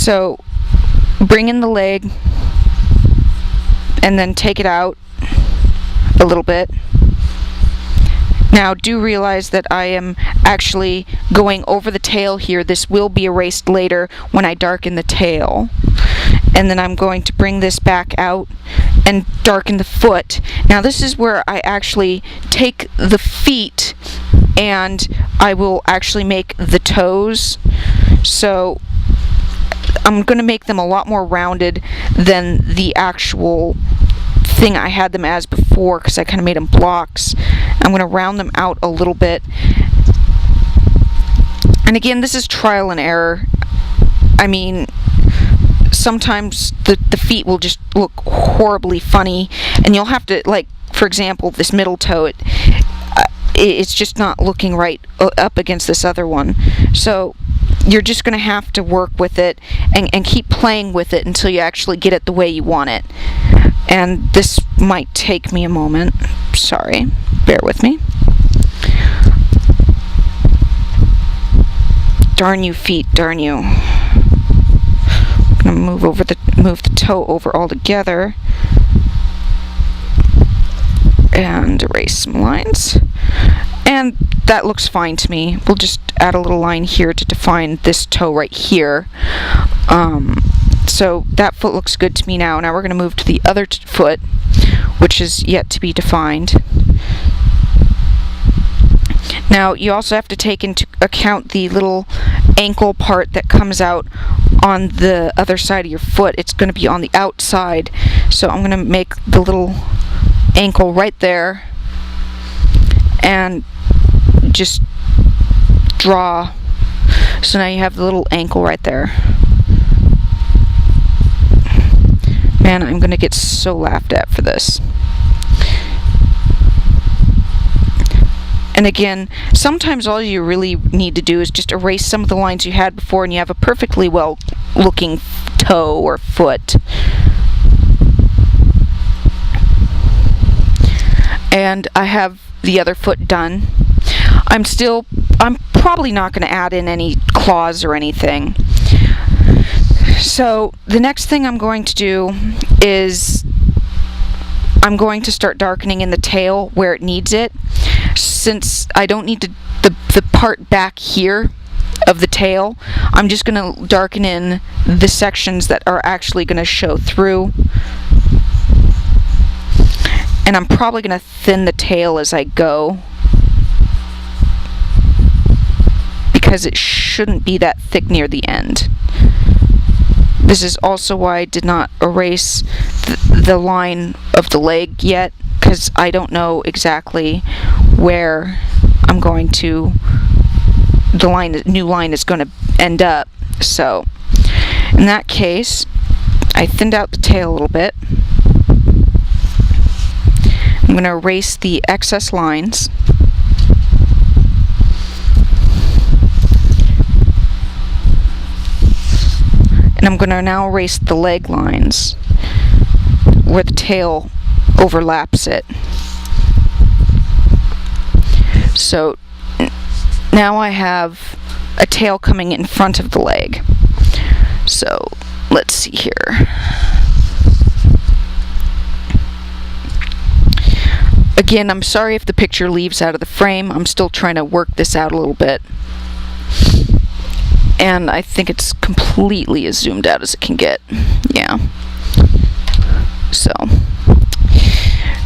So bring in the leg and then take it out a little bit. Now do realize that I am actually going over the tail here. This will be erased later when I darken the tail. And then I'm going to bring this back out and darken the foot. Now this is where I actually take the feet and I will actually make the toes. So I'm going to make them a lot more rounded than the actual thing I had them as before, because I kind of made them blocks. I'm going to round them out a little bit. And again, this is trial and error. I mean, sometimes the feet will just look horribly funny, and you'll have to, like, for example, this middle toe, it's just not looking right up against this other one. So you're just going to have to work with it and keep playing with it until you actually get it the way you want it. And this might take me a moment. Sorry, bear with me. Darn you, feet, darn you. I'm gonna move the toe over altogether and erase some lines. And that looks fine to me. We'll just add a little line here to define this toe right here. So that foot looks good to me now. Now we're going to move to the other foot, which is yet to be defined. Now you also have to take into account the little ankle part that comes out on the other side of your foot. It's going to be on the outside. So I'm going to make the little ankle right there and just draw. So now you have the little ankle right there. Man, I'm going to get so laughed at for this. And again, sometimes all you really need to do is just erase some of the lines you had before and you have a perfectly well looking toe or foot. And I have the other foot done. I'm probably not going to add in any claws or anything. So the next thing I'm going to do is I'm going to start darkening in the tail where it needs it. Since I don't need the part back here of the tail, I'm just going to darken in the sections that are actually going to show through. And I'm probably going to thin the tail as I go, because it shouldn't be that thick near the end. This is also why I did not erase the line of the leg yet, because I don't know exactly where I'm going to, the new line is going to end up. So in that case, I thinned out the tail a little bit. I'm going to erase the excess lines. And I'm going to now erase the leg lines where the tail overlaps it. So now I have a tail coming in front of the leg. So let's see here. Again, I'm sorry if the picture leaves out of the frame. I'm still trying to work this out a little bit. And I think it's completely as zoomed out as it can get. Yeah. So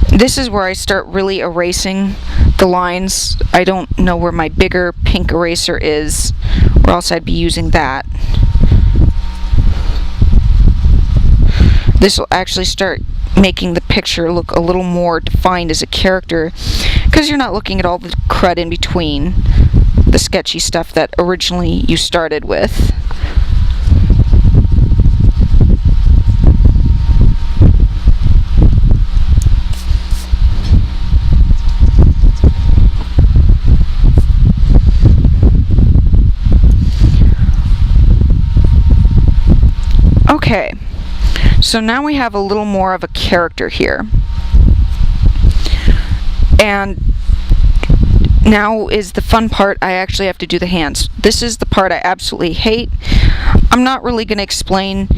this is where I start really erasing the lines. I don't know where my bigger pink eraser is, or else I'd be using that. This will actually start making the picture look a little more defined as a character, because you're not looking at all the crud in between the sketchy stuff that originally you started with. Okay, so now we have a little more of a character here. And now is the fun part. I actually have to do the hands. This is the part I absolutely hate. I'm not really going to explain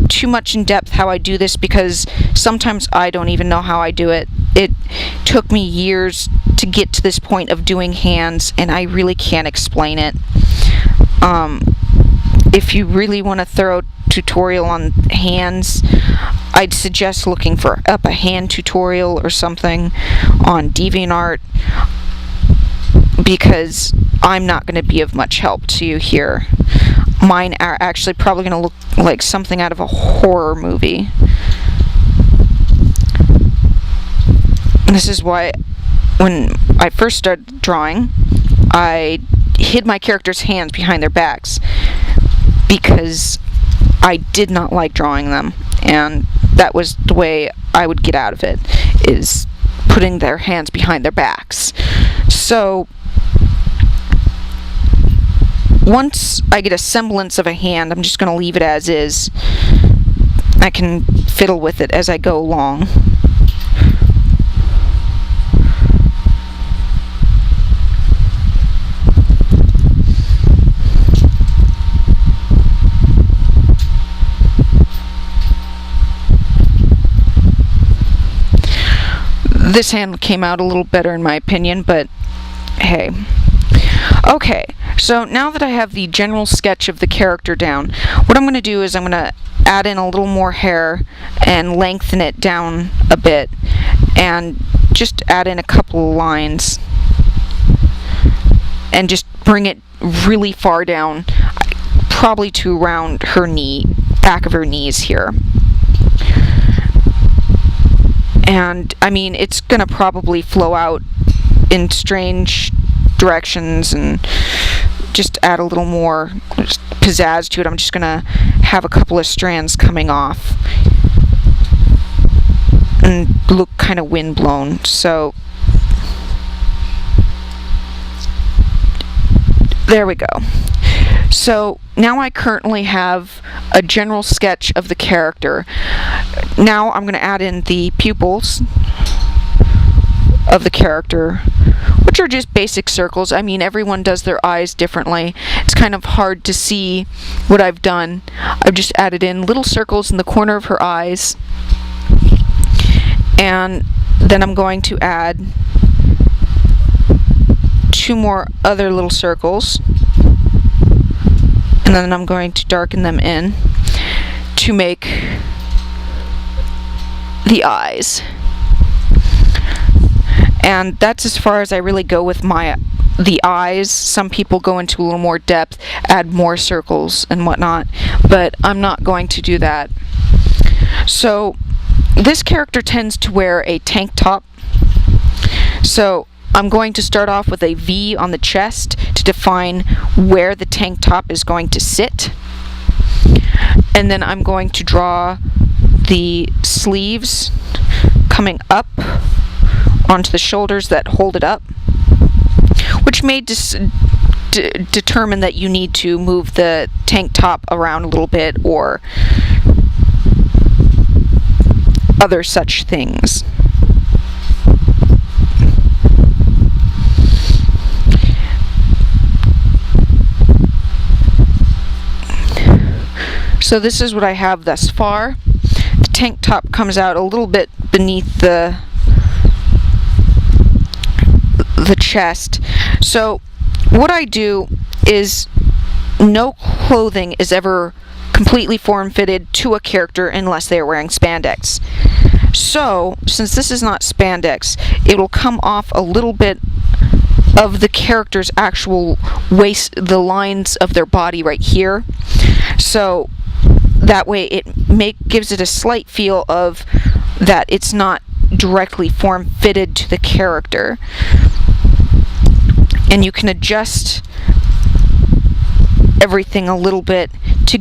too much in depth how I do this because sometimes I don't even know how I do it. It took me years to get to this point of doing hands, and I really can't explain it. If you really want a thorough tutorial on hands, I'd suggest looking up a hand tutorial or something on DeviantArt, because I'm not going to be of much help to you here. Mine are actually probably going to look like something out of a horror movie. And this is why when I first started drawing, I hid my characters' hands behind their backs, because I did not like drawing them, and that was the way I would get out of it, is putting their hands behind their backs. So once I get a semblance of a hand, I'm just going to leave it as is. I can fiddle with it as I go along. This hand came out a little better in my opinion, but hey. Okay, so now that I have the general sketch of the character down, what I'm going to do is I'm going to add in a little more hair and lengthen it down a bit, and just add in a couple of lines, and just bring it really far down, probably to around her knee, back of her knees here. And I mean, it's gonna probably flow out in strange directions, and just add a little more pizzazz to it. I'm just gonna have a couple of strands coming off and look kind of windblown. So there we go. So now I currently have a general sketch of the character. Now I'm going to add in the pupils of the character, which are just basic circles. I mean, everyone does their eyes differently. It's kind of hard to see what I've done. I've just added in little circles in the corner of her eyes, and then I'm going to add 2 more other little circles, and then I'm going to darken them in to make the eyes. And that's as far as I really go with the eyes. Some people go into a little more depth, add more circles and whatnot, but I'm not going to do that. So this character tends to wear a tank top, so I'm going to start off with a V on the chest to define where the tank top is going to sit. And then I'm going to draw the sleeves coming up onto the shoulders that hold it up, which may determine that you need to move the tank top around a little bit or other such things. So this is what I have thus far. The tank top comes out a little bit beneath the chest. So what I do is no clothing is ever completely form-fitted to a character unless they are wearing spandex. So since this is not spandex, it will come off a little bit of the character's actual waist, the lines of their body right here. So that way it gives it a slight feel of that it's not directly form-fitted to the character. And you can adjust everything a little bit to,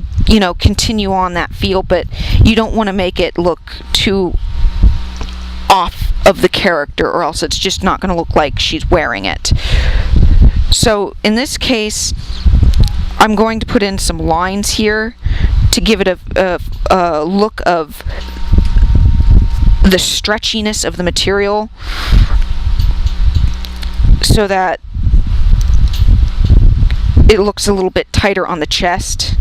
continue on that feel, but you don't want to make it look too off of the character, or else it's just not going to look like she's wearing it. So in this case, I'm going to put in some lines here to give it a look of the stretchiness of the material, so that it looks a little bit tighter on the chest.